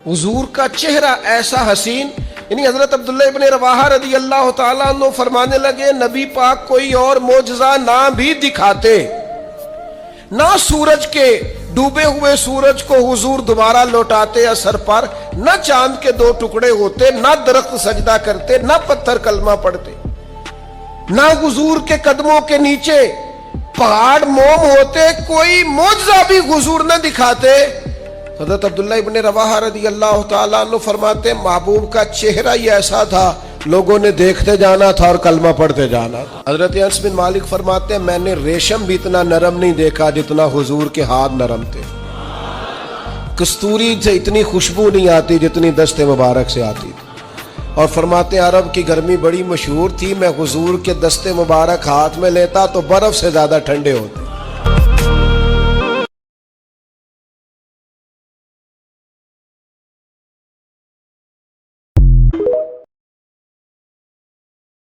हुजूर का चेहरा ऐसा हसीन, यानी हजरत अब्दुल्ला इब्न रवाहा रदी अल्लाह ताला अन्हु फरमाने लगे, नबी पाक कोई और मोजज़ा ना भी दिखाते, ना सूरज के डूबे हुए सूरज को हुजूर दोबारा लौटाते असर पर, न चांद के दो टुकड़े होते, न दरख्त सजदा करते, न पत्थर कलमा पढ़ते, न हुजूर के कदमों के नीचे पहाड़ मोम होते, कोई मोजज़ा भी हुजूर न दिखाते। हज़रत अब्दुल्ला इब्न रवाहा रज़ी अल्लाह ताला अन्हु फरमाते, महबूब का चेहरा ही ऐसा था, लोगों ने देखते जाना था और कलमा पढ़ते जाना था। हज़रत अनस बिन मालिक फरमाते, मैंने रेशम भी इतना नरम नहीं देखा जितना हुजूर के हाथ नरम थे। कस्तूरी से इतनी खुशबू नहीं आती जितनी दस्ते मुबारक से आती थी। और फरमाते, अरब की गर्मी बड़ी मशहूर थी, मैं हुजूर के दस्ते मुबारक हाथ में लेता तो बर्फ से ज्यादा ठंडे होते।